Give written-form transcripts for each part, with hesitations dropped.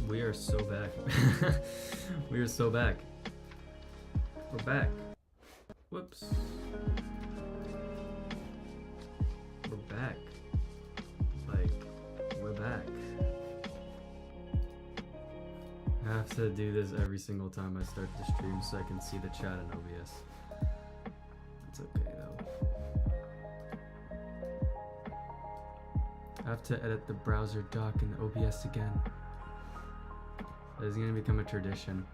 We are so back. We are so back. We're back. Whoops. We're back. Like, we're back. I have to do this every single time I start the stream so I can see the chat in OBS. It's okay though. I have to edit the browser dock in OBS again. That is gonna become a tradition.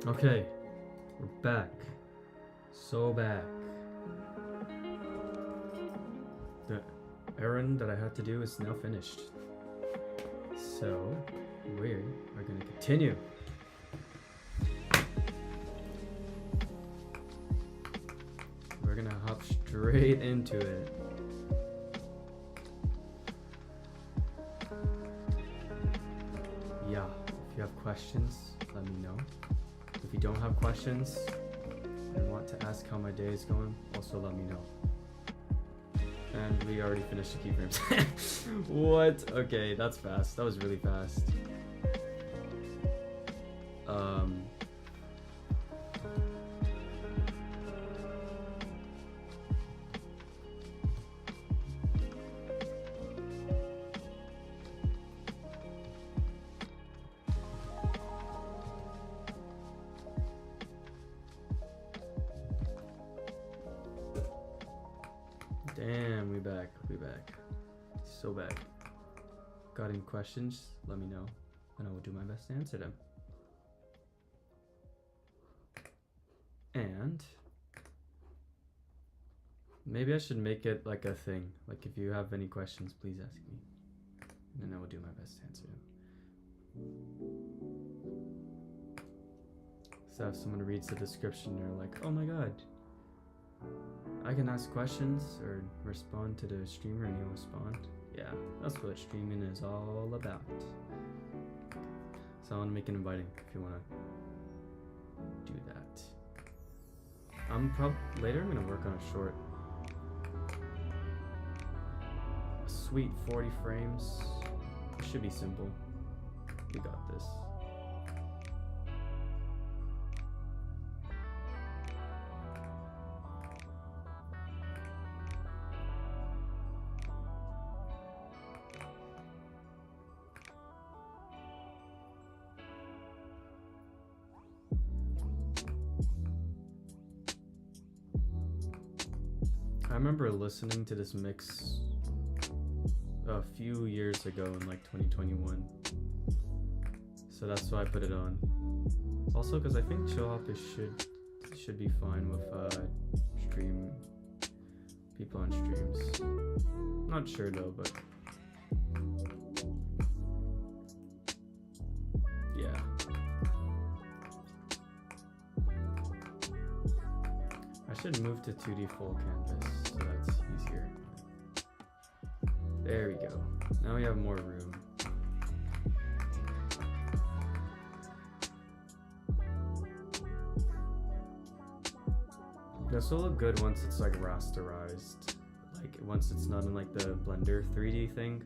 Okay, we're back. So back. The errand that I had to do is now finished. So, we are gonna continue. We're gonna hop straight into it. Yeah, if you have questions, let me know. If you don't have questions and want to ask how my day is going, also let me know. And we already finished the keyframes. What? Okay, that's fast. That was really fast. Damn, we back. So back. Got any questions? Let me know, and I will do my best to answer them. And maybe I should make it like a thing. Like, if you have any questions, please ask me, and then I will do my best to answer them. So if someone reads the description, they're like, oh my god, I can ask questions or respond to the streamer and he'll respond. Yeah, that's what streaming is all about. So I want to make it inviting if you want to do that. Later I'm going to work on a short. A sweet 40 frames. It should be simple. We got this. I remember listening to this mix a few years ago in like 2021, so that's why I put it on. Also, because I think chillhop should be fine with stream people on streams. Not sure though, but yeah. I should move to 2D full canvas so that's easier. There we go. Now we have more room. This will look good once it's like rasterized. Like once it's not in like the Blender 3D thing.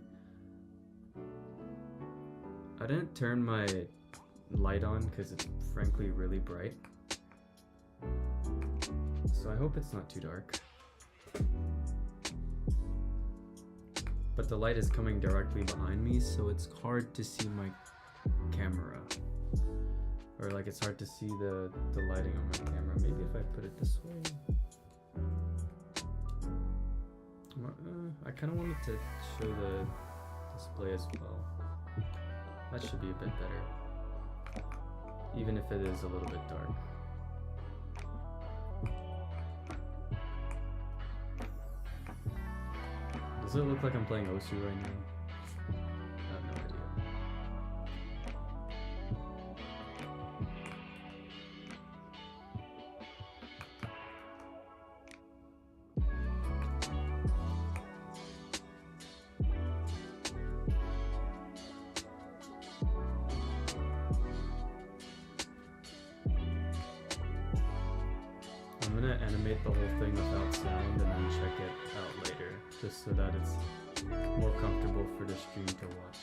I didn't turn my light on because it's frankly really bright. So I hope it's not too dark. But the light is coming directly behind me, so it's hard to see my camera. Or like it's hard to see the lighting on my camera. Maybe if I put it this way. I kind of wanted to show the display as well. That should be a bit better. Even if it is a little bit dark. Does it look like I'm playing Osu right now? I have no idea. to animate the whole thing without sound and then check it out later, just so that it's more comfortable for the stream to watch.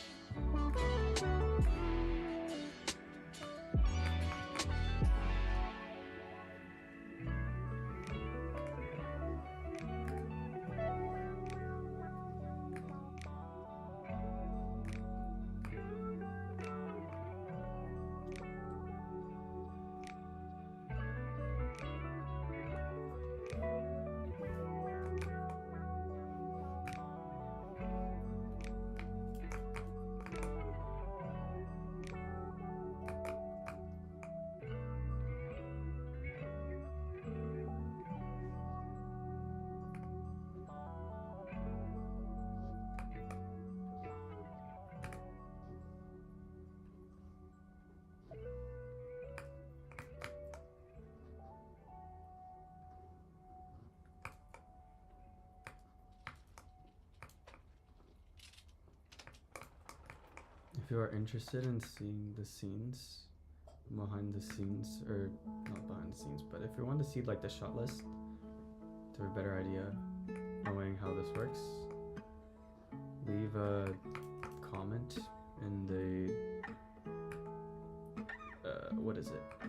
If you are interested in seeing the scenes, behind the scenes, or not behind the scenes, but if you want to see like the shot list to have a better idea knowing how this works, leave a comment in the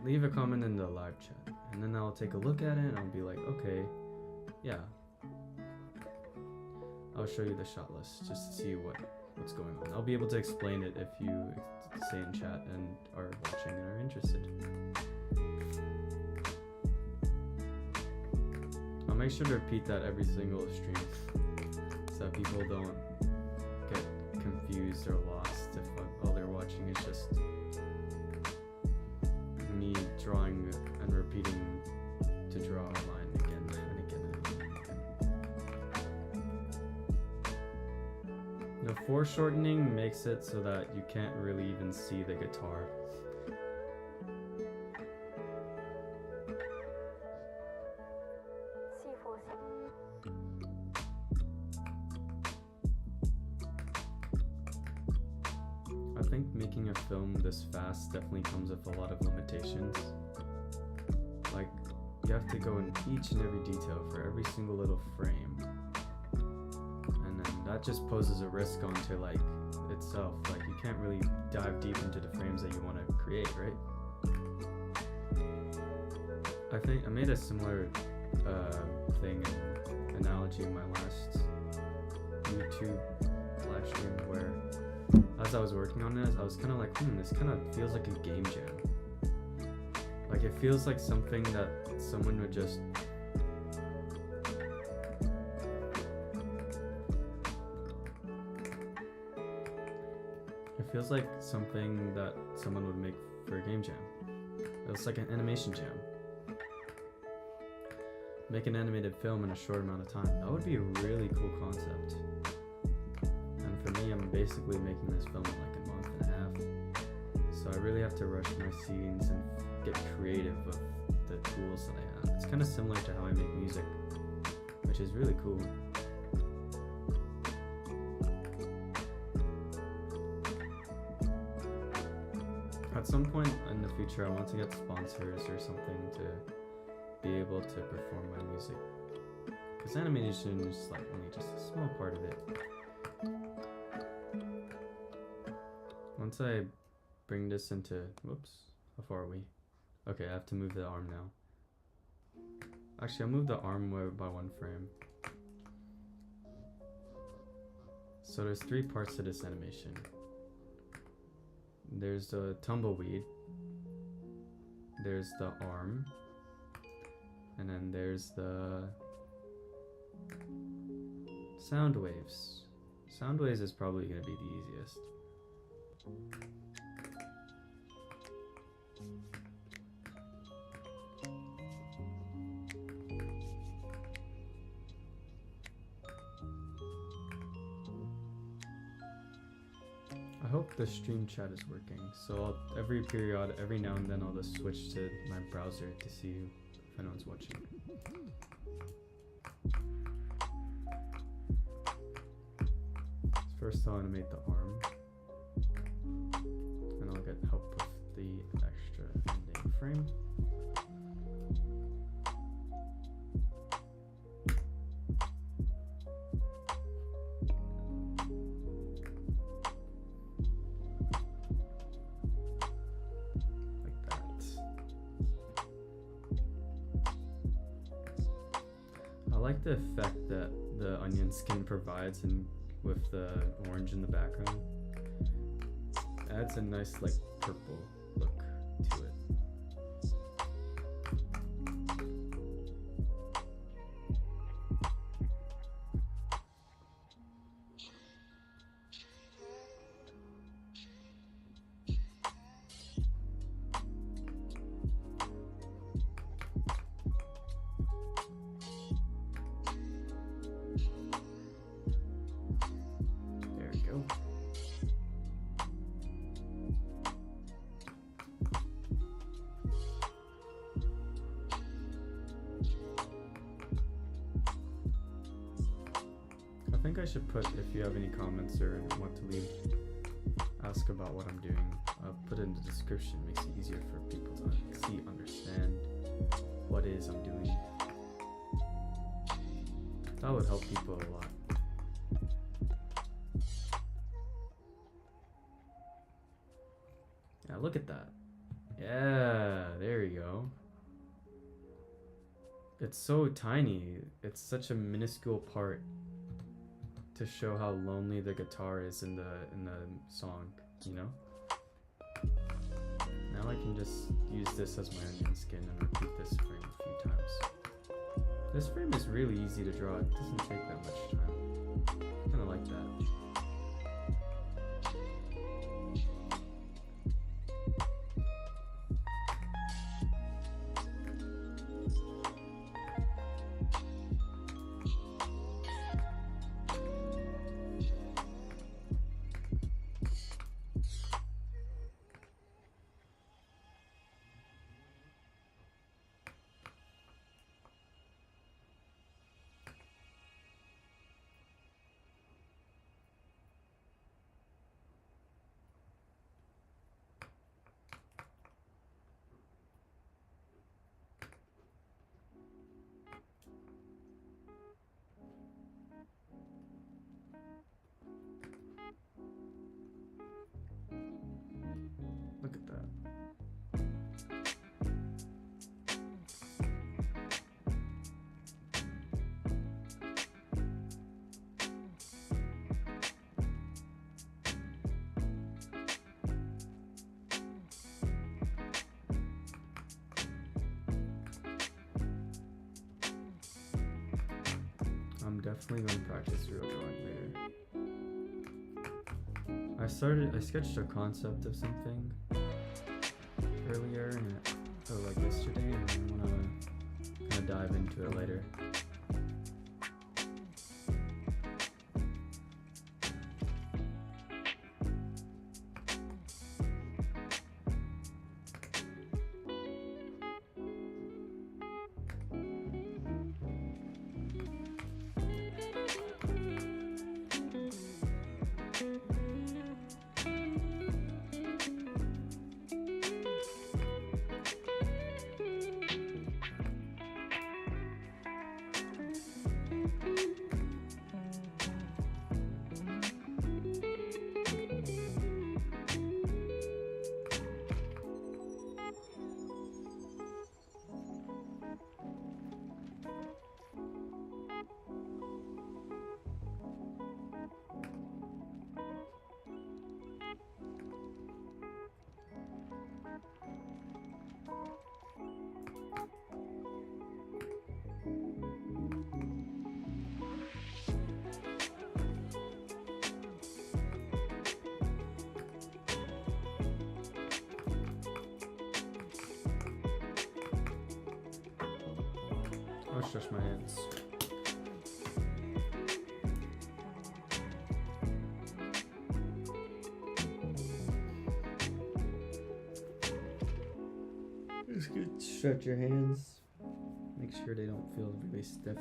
leave a comment in the live chat, and then I'll take a look at it and I'll be like, okay, yeah, I'll show you the shot list just to see what's going on. I'll be able to explain it if you say in chat and are watching and are interested. I'll make sure to repeat that every single stream so that people don't get confused or lost if all they're watching is just me drawing and repeating to draw a line again and again and again. The foreshortening makes it so that you can't really even see the guitar. I think making a film this fast definitely comes with a lot of limitations. Like, you have to go in each and every detail for every single little frame. And then that just poses a risk onto like itself. Like, you can't really dive deep into the frames that you want to create, right? I think I made a similar analogy in my last YouTube live stream where as I was working on this, I was kind of like, this kind of feels like a game jam. Like, it feels like something that someone would just make for a game jam. It was like an animation jam. Make an animated film in a short amount of time. That would be a really cool concept. And for me, I'm basically making this film in like a month and a half. So I really have to rush my scenes and get creative with the tools that I have. It's kind of similar to how I make music, which is really cool. At some point in the future, I want to get sponsors or something to be able to perform my music, because animation is like only just a small part of it. Once I bring this into, whoops, how far are we? Okay, I have to move the arm now. Actually, I'll move the arm by one frame. So there's 3 parts to this animation. There's the tumbleweed, there's the arm, and then there's the sound waves. Sound waves is probably going to be the easiest. I hope the stream chat is working. So every now and then I'll just switch to my browser to see if anyone's watching. First I'll animate the arm, and I'll get help with the extra ending frame. like the effect that the onion skin provides, and with the orange in the background, adds a nice like purple look to it. I think I should put, if you have any comments or want to leave, ask about what I'm doing, I'll put it in the description. Makes it easier for people to see, understand what it is I'm doing. That would help people a lot. Yeah, look at that. Yeah, there you go. It's so tiny. It's such a minuscule part to show how lonely the guitar is in the song, you know? Now I can just use this as my onion skin and repeat this frame a few times. This frame is really easy to draw. It doesn't take that much time. I kinda like that. Look at that. I'm definitely going to practice real drawing later. I sketched a concept of something earlier, like yesterday, and I want to kind of dive into it later. I'll stretch my hands. It's good to stretch your hands. Make sure they don't feel really stiff.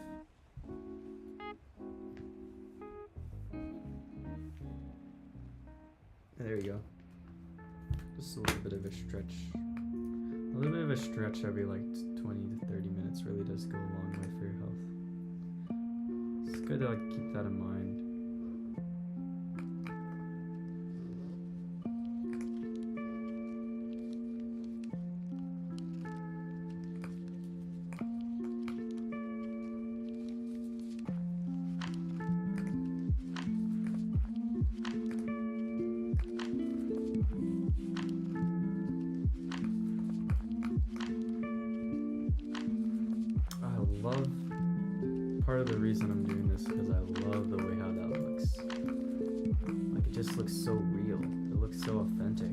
There you go. Just a little bit of a stretch. A little bit of a stretch every like 20 to 30 minutes really does go a long way for your health. It's good to like keep that in mind. part of the reason I'm doing this because I love the way how that looks. Like it just looks so real. It looks so authentic.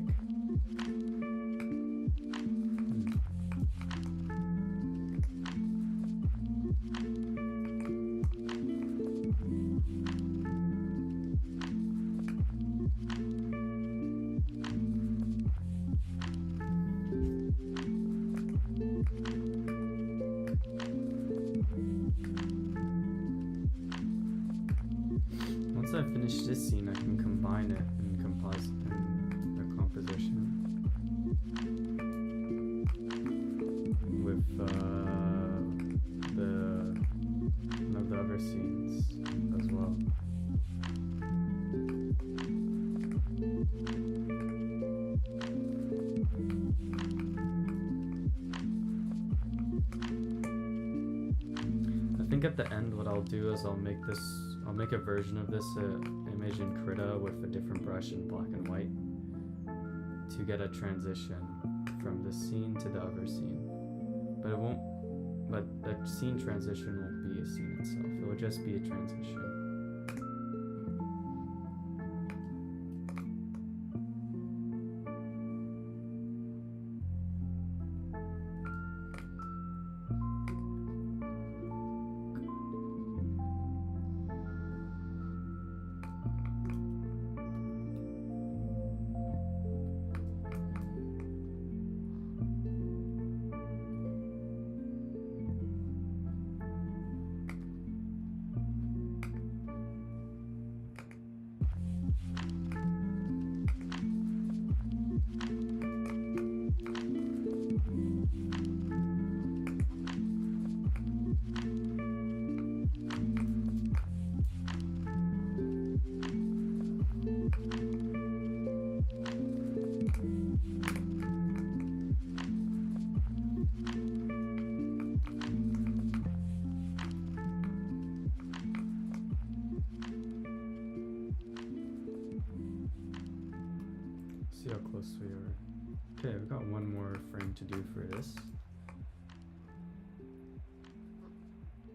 Once I finish this scene, I can combine it and compose in the composition with one of the other scenes as well. I think at the end, what I'll do is I'll make a version of this image in Krita with a different brush in black and white to get a transition from this scene to the other scene. But the scene transition won't be a scene itself. It will just be a transition. See how close we are. Okay, we've got one more frame to do for this.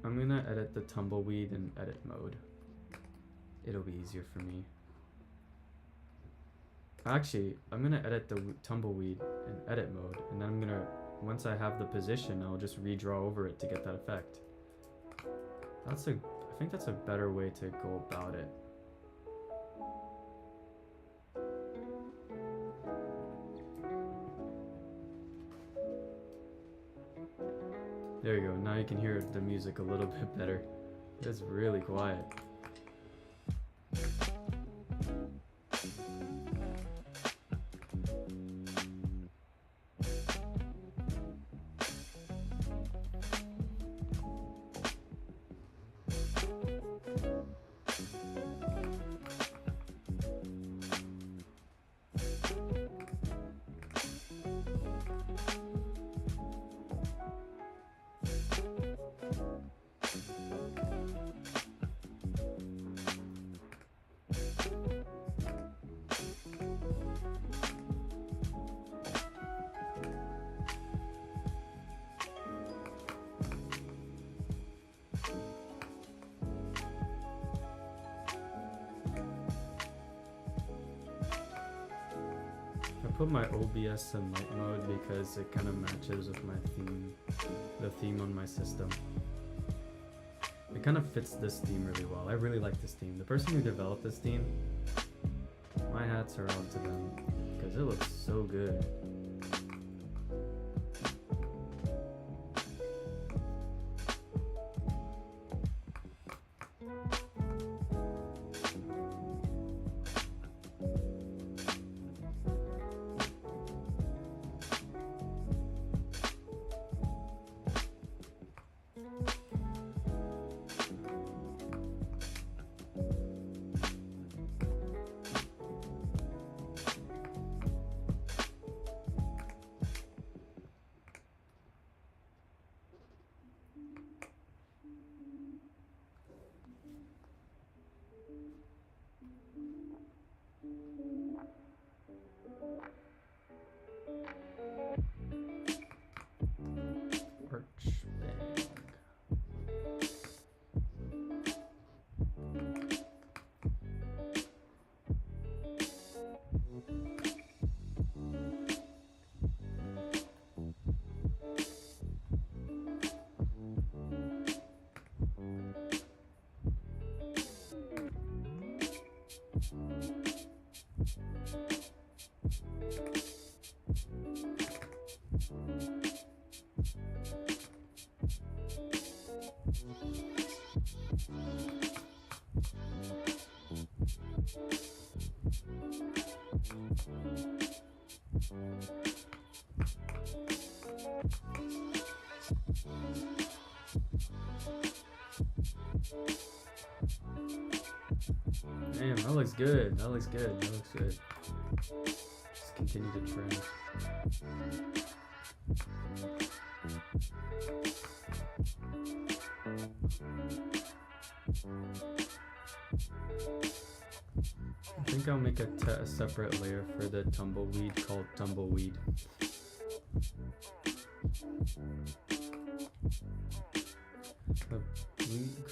I'm gonna edit the tumbleweed in edit mode. It'll be easier for me. Actually, I'm gonna edit the tumbleweed in edit mode, and then I'm gonna, once I have the position, I'll just redraw over it to get that effect. I think that's a better way to go about it. There you go, now you can hear the music a little bit better. It's really quiet. I put my OBS in light mode because it kind of matches with my theme, the theme on my system. It kind of fits this theme really well. I really like this theme. The person who developed this theme, my hats are off to them because it looks so good. Damn, that looks good. That looks good. That looks good. Just continue to trend. I think I'll make a separate layer for the tumbleweed called tumbleweed.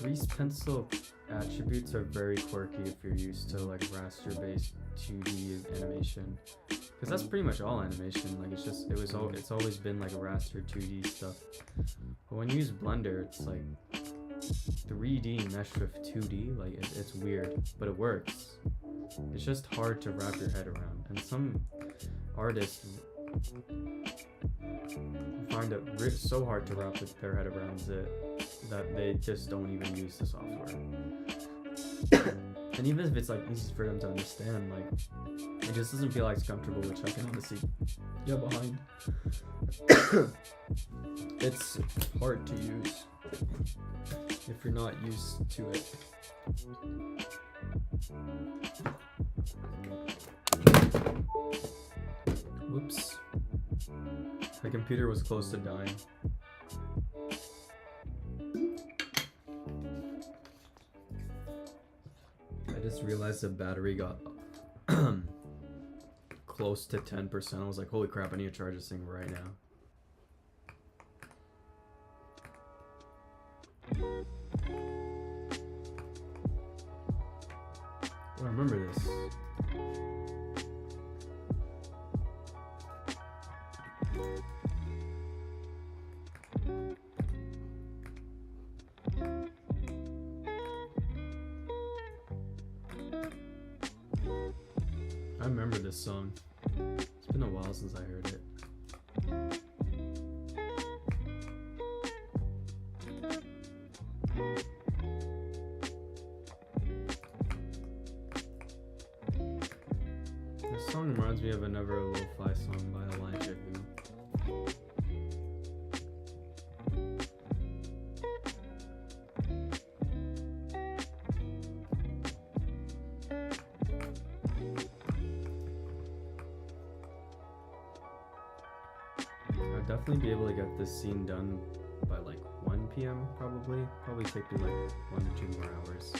Grease pencil attributes are very quirky if you're used to like raster based 2D animation, because that's pretty much all animation. Like it's always been like a raster 2D stuff, but when you use Blender it's like 3D meshed with 2D. Like it's weird, but it works. It's just hard to wrap your head around, and some artists find it so hard to wrap their head around it that they just don't even use the software. And even if it's like easy for them to understand, like it just doesn't feel like it's comfortable, which I can honestly get behind. It's hard to use if you're not used to it. Whoops. My computer was close to dying. I just realized the battery got close to 10%. I was like, holy crap, I need to charge this thing right now. Oh, I remember this. I remember this song. It's been a while since I heard it. This song reminds me of another lo-fi song by Elijah Who. Definitely be able to get this scene done by like 1 p.m. probably take me like 1 or 2 more hours.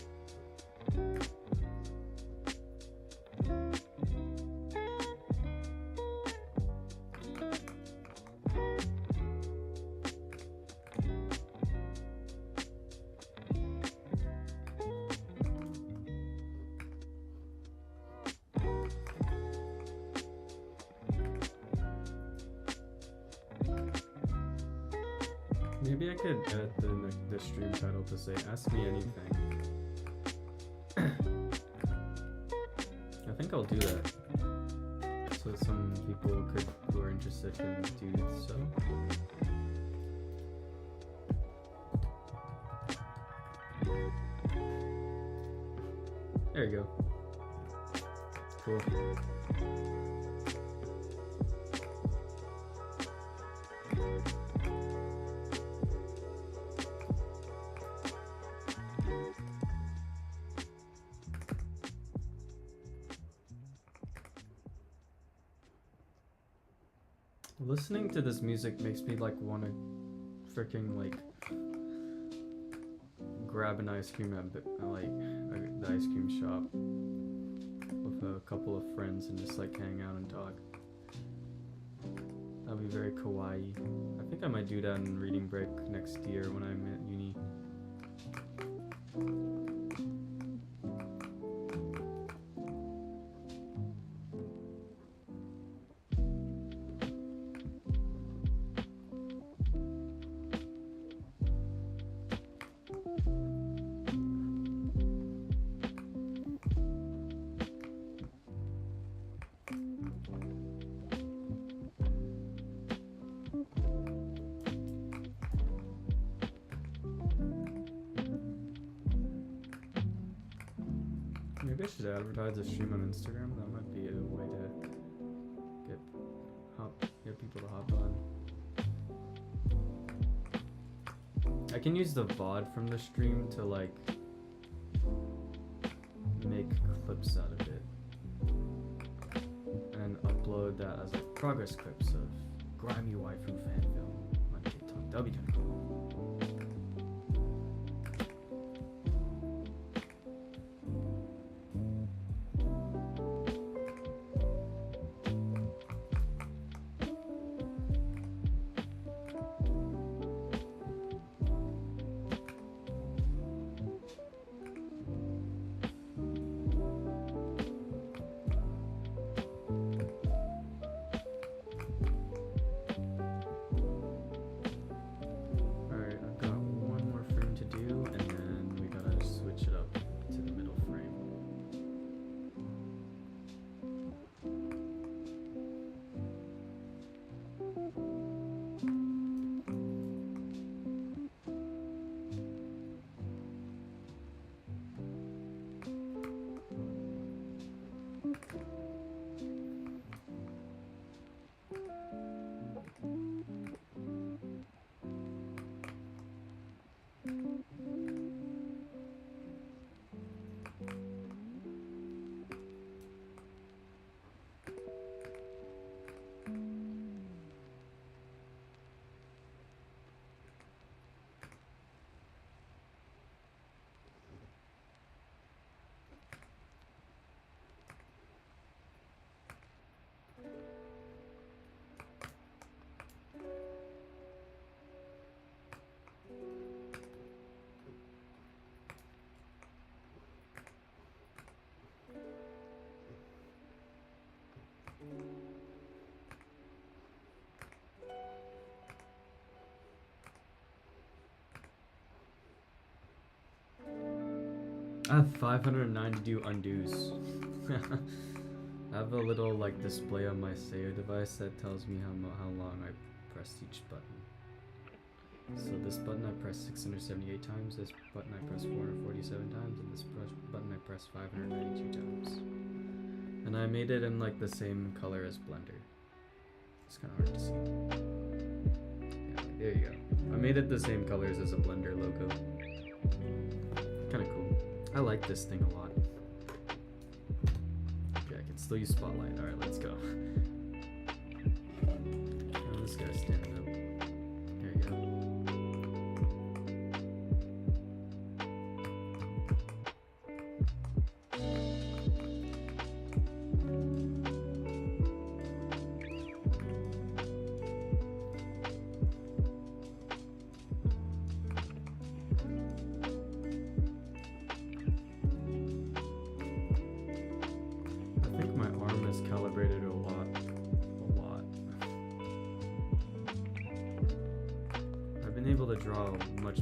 Maybe I could add the stream title to say, ask me anything. I think I'll do that. So some people who are interested can do so. There you go. Cool. Listening to this music makes me like want to freaking like grab an ice cream at the ice cream shop with a couple of friends and just like hang out and talk. That'd be very kawaii. I think I might do that in reading break next year when I'm at uni. should advertise a stream on Instagram. That might be a way to get people to hop on. I can use the VOD from the stream to like make clips out of it and upload that as like progress clips of grimy waifu fan film on TikTok. That'll be kind of cool. I have 592 undos. I have a little like display on my sayodevice that tells me how long I pressed each button. So this button I pressed 678 times, this button I pressed 447 times, and this button I pressed 592 times. And I made it in like the same color as Blender. It's kind of hard to see. Yeah, there you go. I made it the same colors as a Blender logo. Kind of cool. I like this thing a lot. Okay, I can still use Spotlight. Alright, let's go. Oh, this guy's standing up. There you go.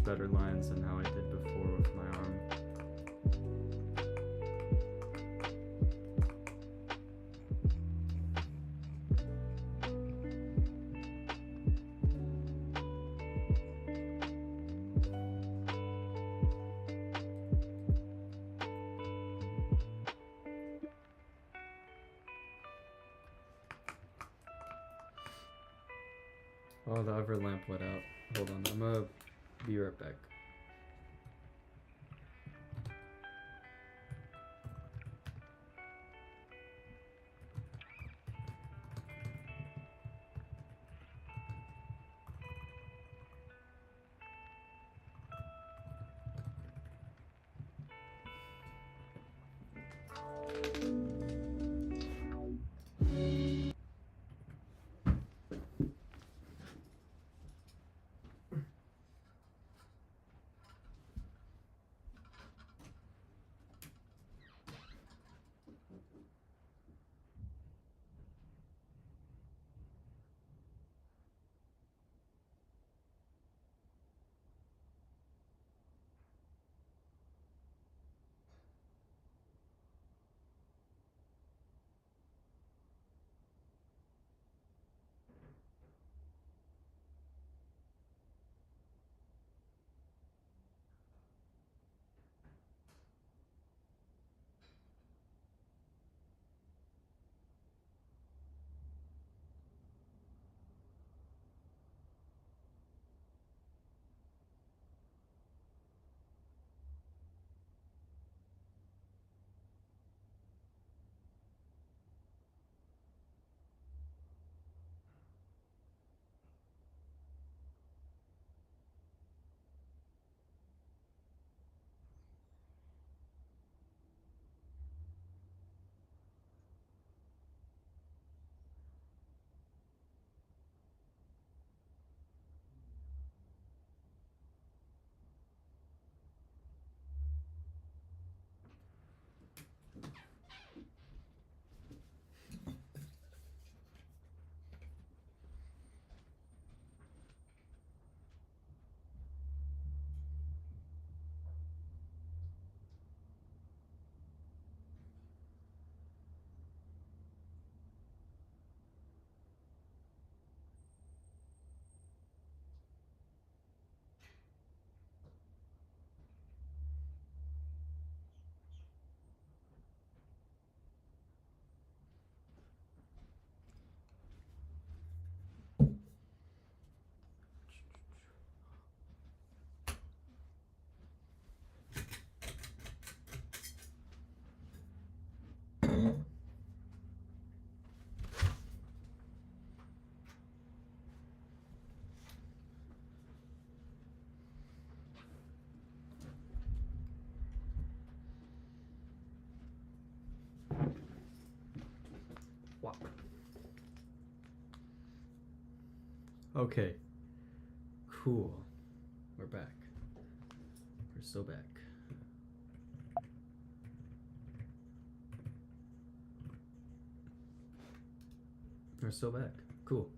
Better lines than how I did before with my arm. Oh, the other lamp went out. Hold on, I'm gonna be right back. Okay. Cool. We're back. We're so back. We're so back. Cool.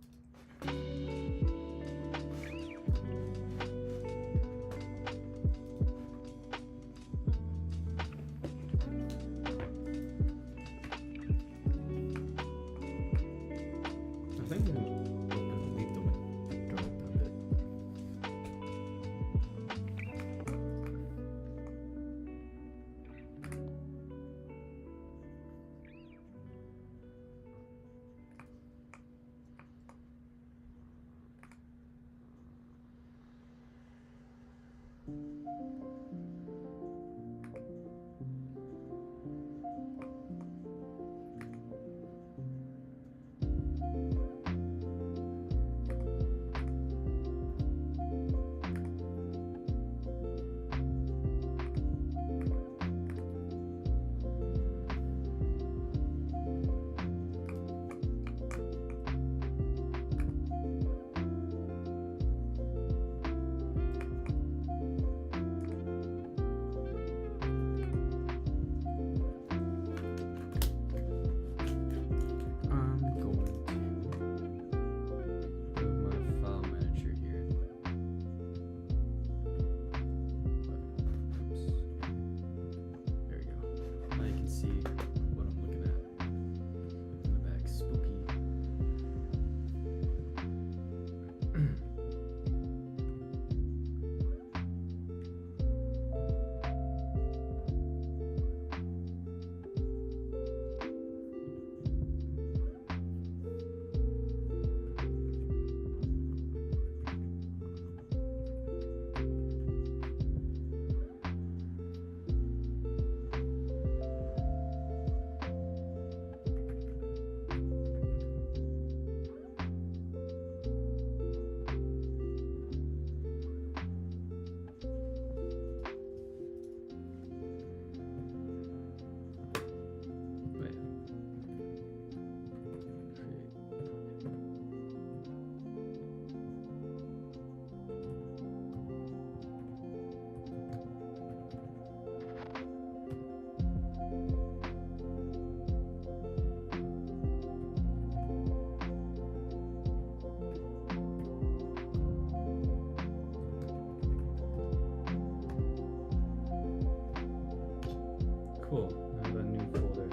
Cool. I have a new folder.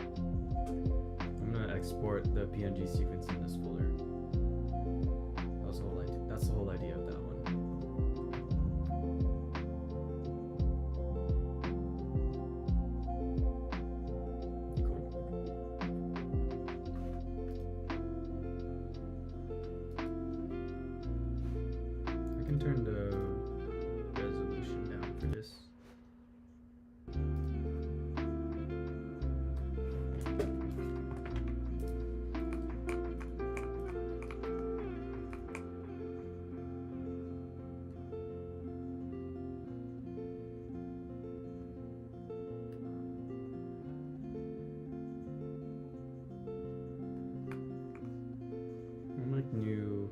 I'm gonna export the PNG sequence in this folder. That was the whole idea. That's the whole idea of that one. Cool. I can turn the resolution down for this. New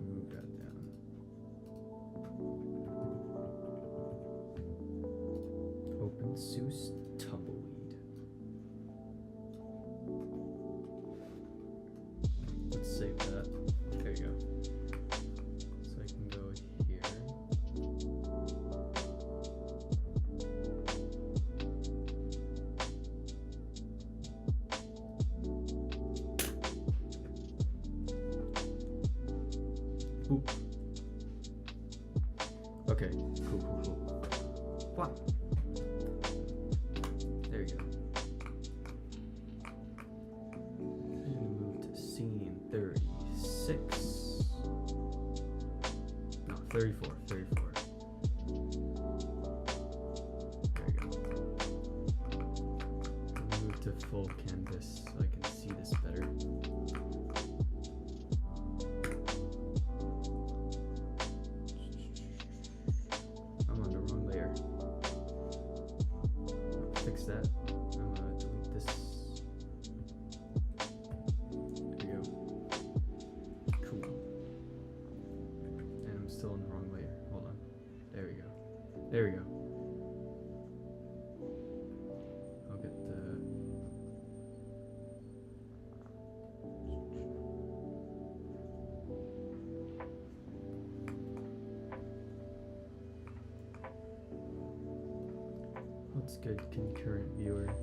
move that down. OpenSUSE tumbleweed. Let's save that. There you go. So I can go here. Oop. Okay, cool. What? There you go. And move to scene 36. No, 34. There you go. Move to full canvas so I can see this better. fix that. I'm gonna delete this. There you go. Cool. And I'm still in the wrong layer. Hold on. There we go. There we go. I'll get the... What's good, concurrent viewer?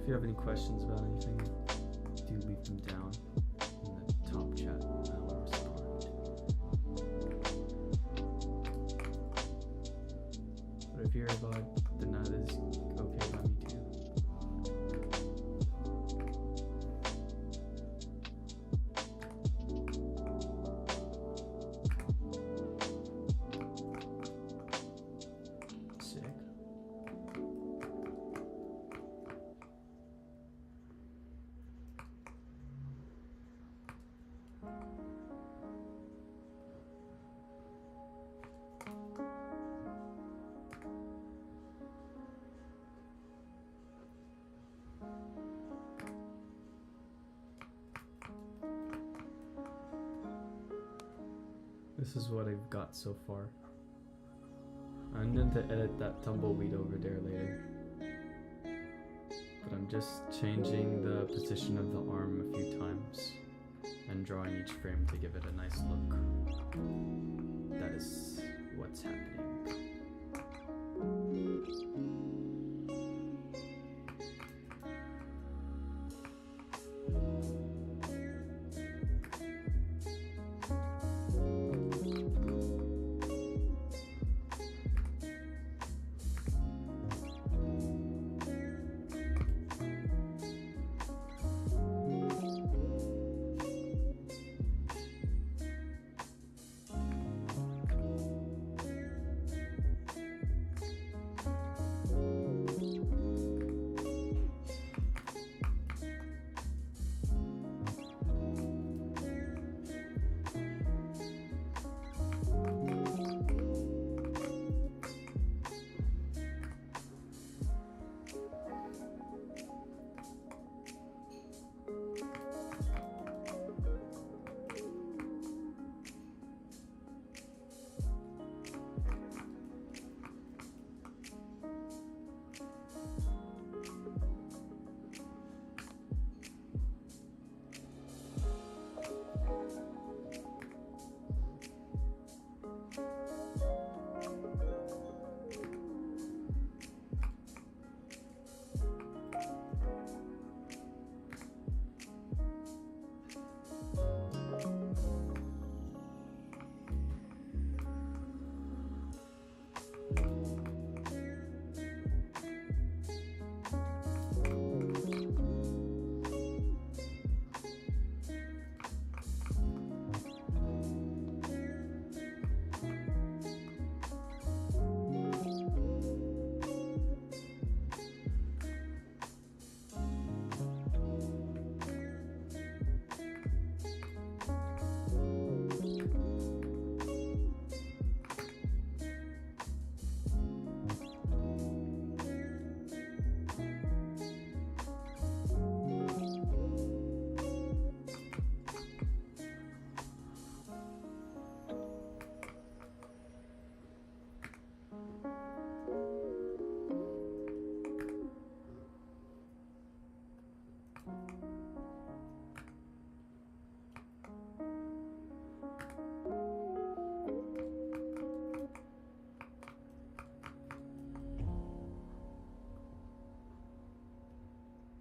If you have any questions about anything, do leave them down in the top chat and I will respond. But if you're about, then that is okay by me too. Sick. This is what I've got so far. I'm going to edit that tumbleweed over there later. But I'm just changing the position of the arm a few times and drawing each frame to give it a nice look. That is what's happening.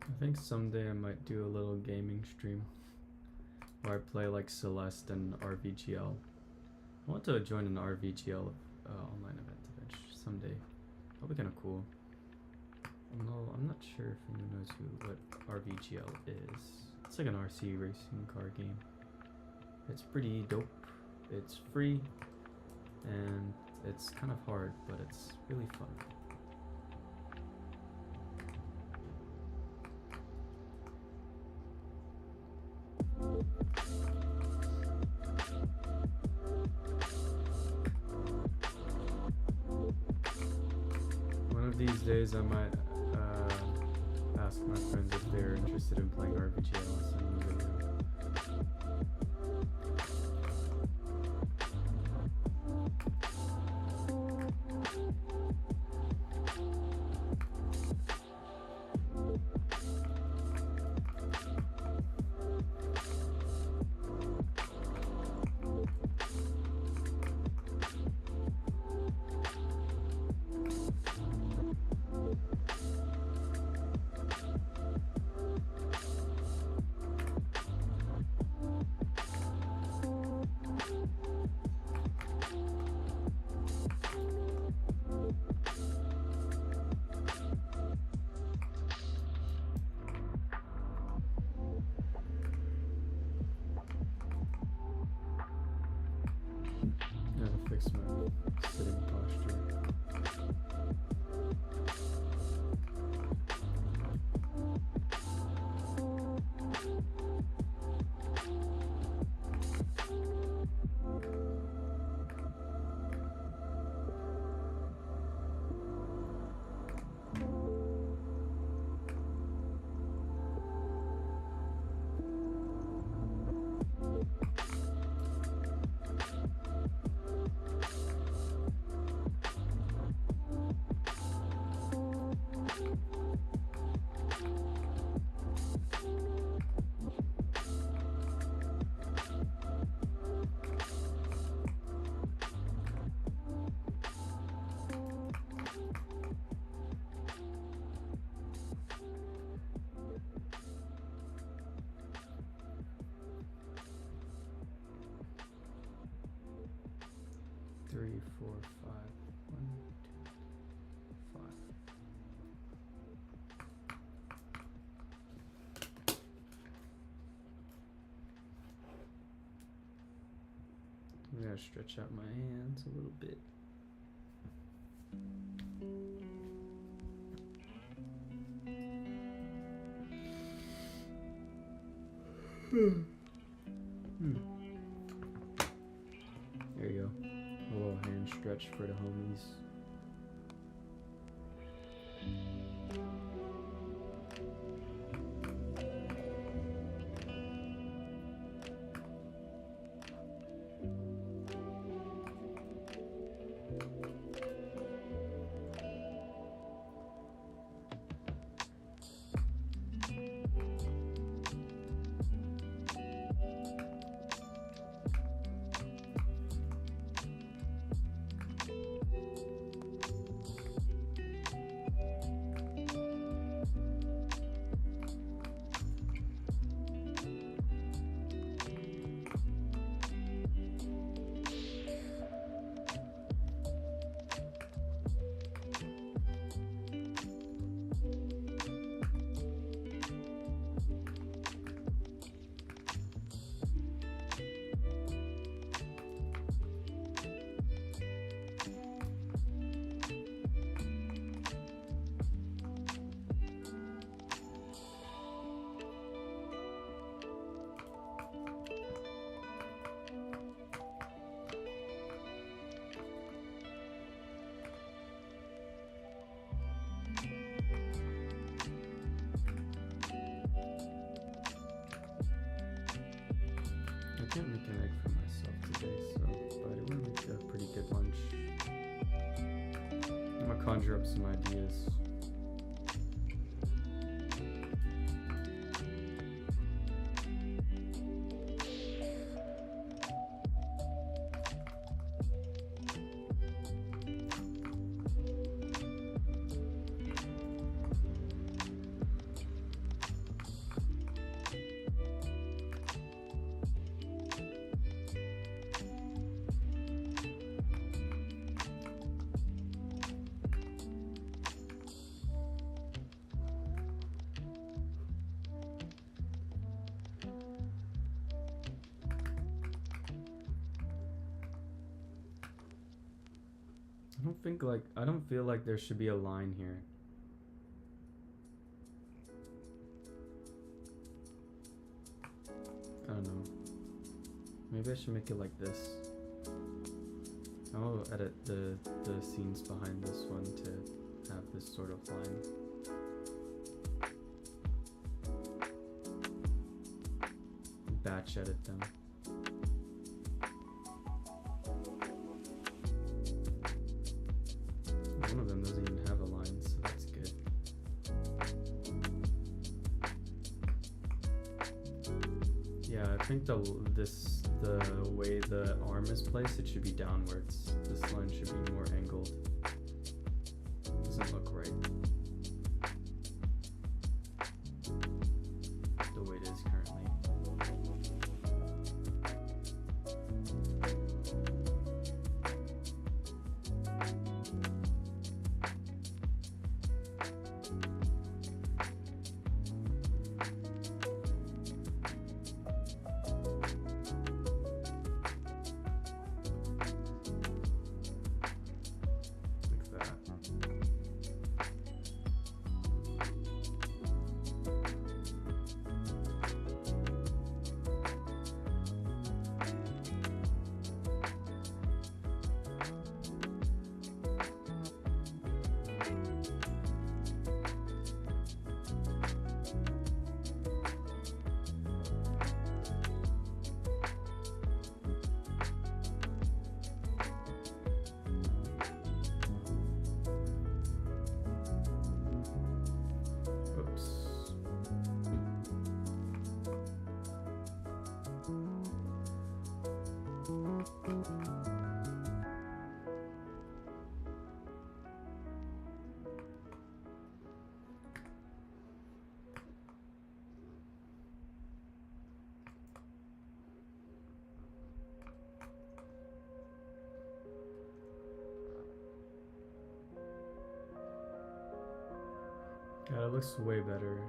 I think someday I might do a little gaming stream where I play like Celeste and RVGL. I want to join an RVGL online event eventually someday. That'll be kind of cool. No, I'm not sure if anyone knows what RVGL is. It's like an RC racing car game. It's pretty dope. It's free, and it's kind of hard, but it's really fun. One of these days I might ask my friends if they're interested in playing RVGL and send them a video. Fix my sitting posture. Three, four, five. 1, 2, 5. I'm gonna stretch out my hands a little bit. There you go. A little hand stretch for the homies. I can't make an egg for myself today, but I want to make a pretty good lunch. I'm gonna conjure up some ideas. I don't feel like there should be a line here. I don't know. Maybe I should make it like this. I'll edit the scenes behind this one to have this sort of line. Batch edit them. One of them doesn't even have a line, so that's good. Yeah, I think the way the arm is placed, it should be downwards. This line should be more angled. Doesn't look right. The way it is currently. Yeah, it looks way better.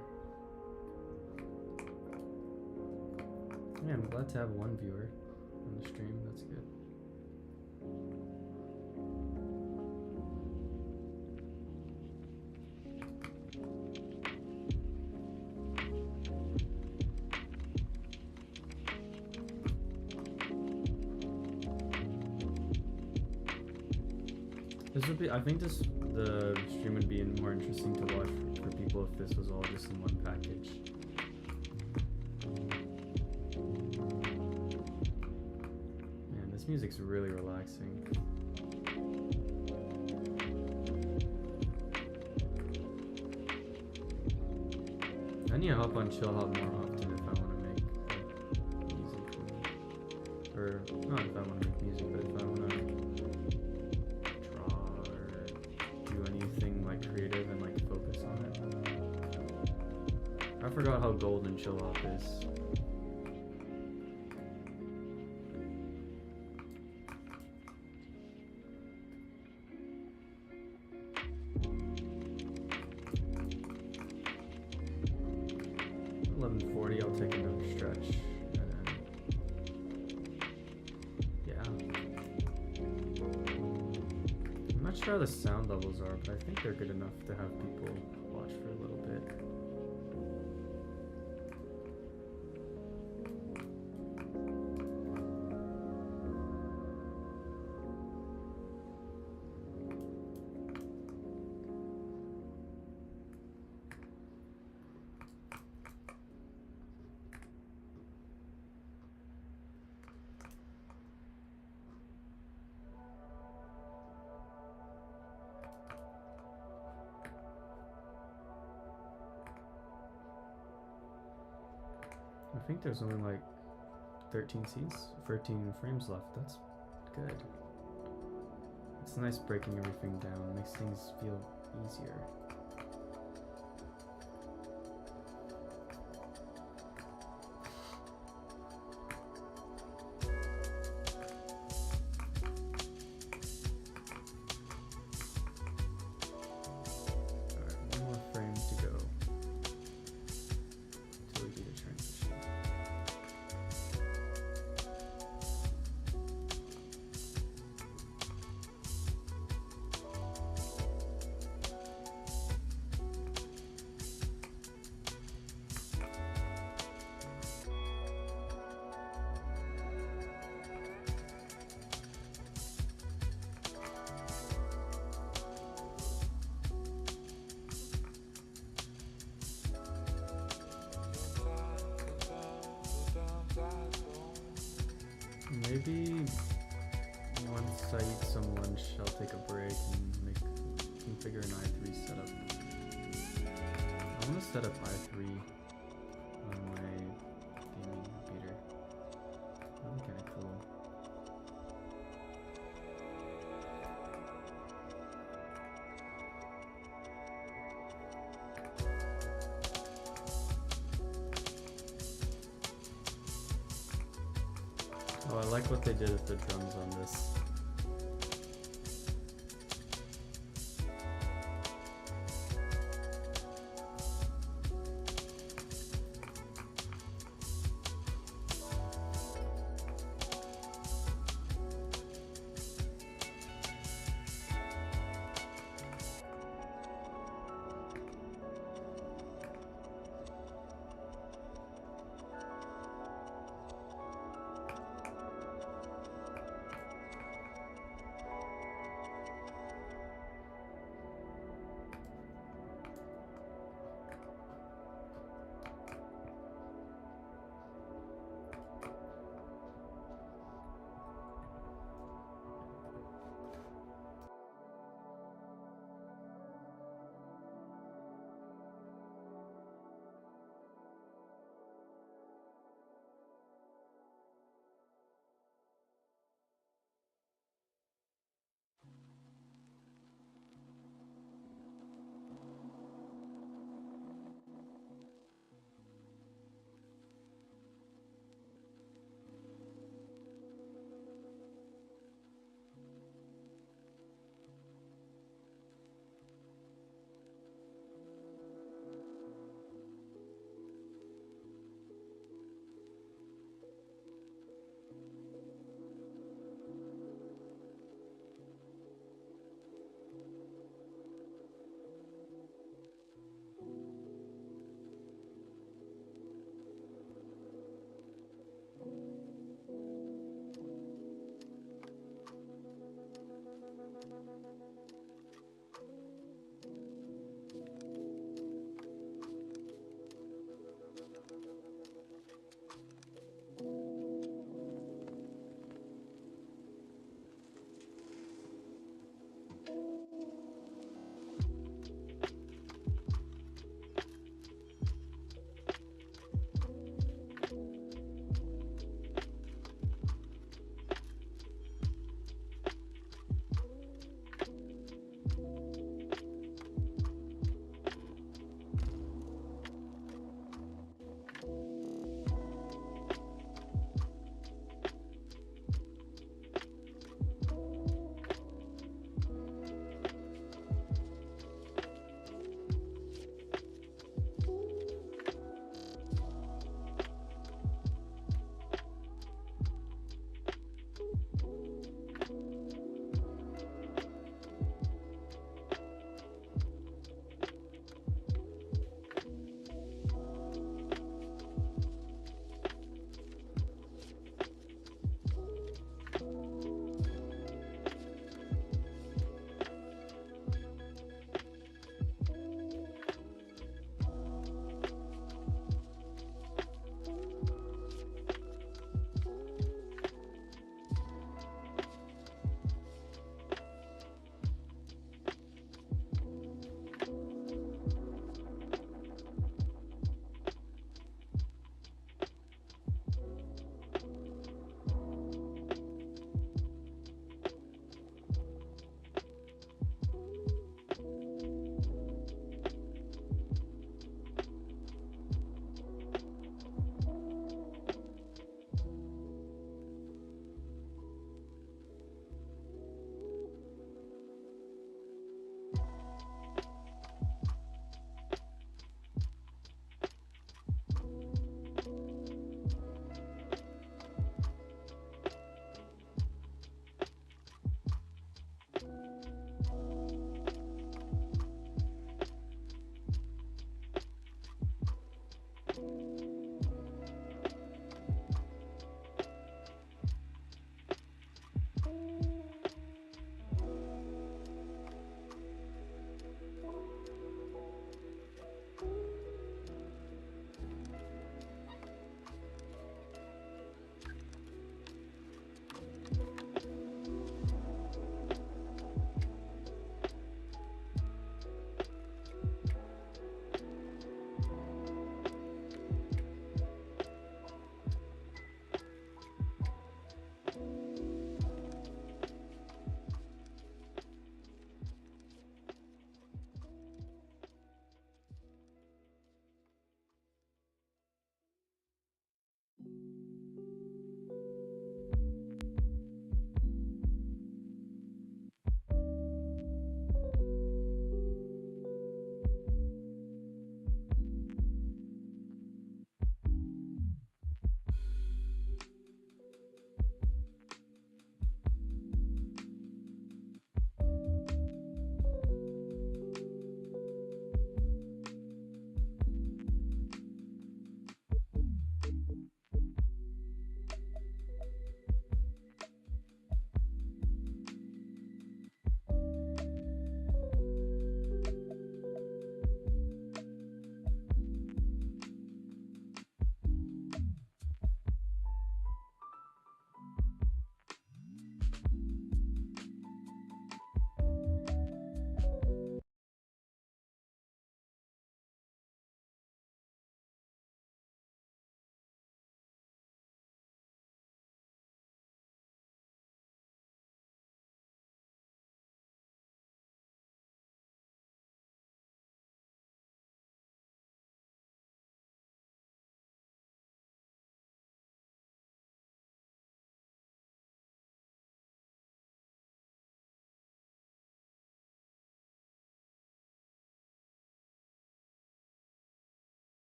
Yeah, I'm glad to have one viewer on the stream. That's good. This would be, I think the stream would be more interesting to watch for people if this was all just in one package. Man, this music's really relaxing. I need to hop on chillhop more often if I want to make music. Or, not if I want to make music, but if I want to creative and like focus on it. I forgot how golden chillhop is. $11.40, I'll take another stretch. And then, yeah. I'm not sure how the sound levels are, but I think they're good enough to have people watch for a little bit. I think there's only like 13 frames left. That's good. It's nice breaking everything down. It makes things feel easier. maybe once I eat some lunch, I'll take a break and configure an i3 setup. I want to set up i3 on my gaming computer. That'd be kind of cool. Oh, I like what they did with the drums on this.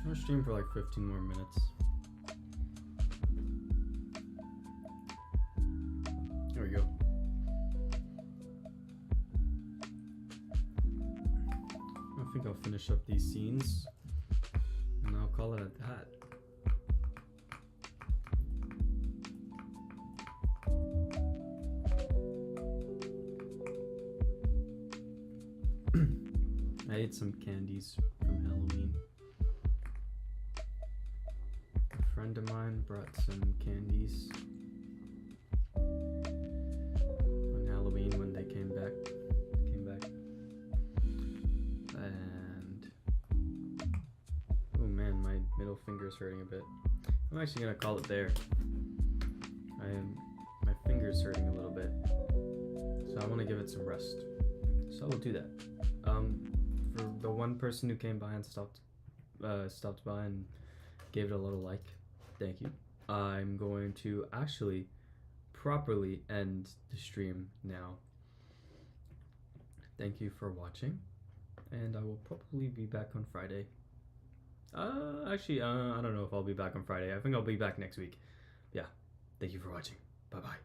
I'll stream for like 15 more minutes. There we go. I think I'll finish up these scenes and I'll call it at that. I ate some candies from Halloween. A friend of mine brought some candies on Halloween when they came back. And oh man, my middle finger's hurting a bit. I'm actually gonna call it there. My finger's hurting a little bit, so I want to give it some rest. So I will do that. For the one person who came by and stopped by and gave it a little like, thank you. I'm going to actually properly end the stream now. Thank you for watching, and I will probably be back on Friday. Actually, I don't know if I'll be back on Friday. I think I'll be back next week. Yeah, thank you for watching. Bye bye.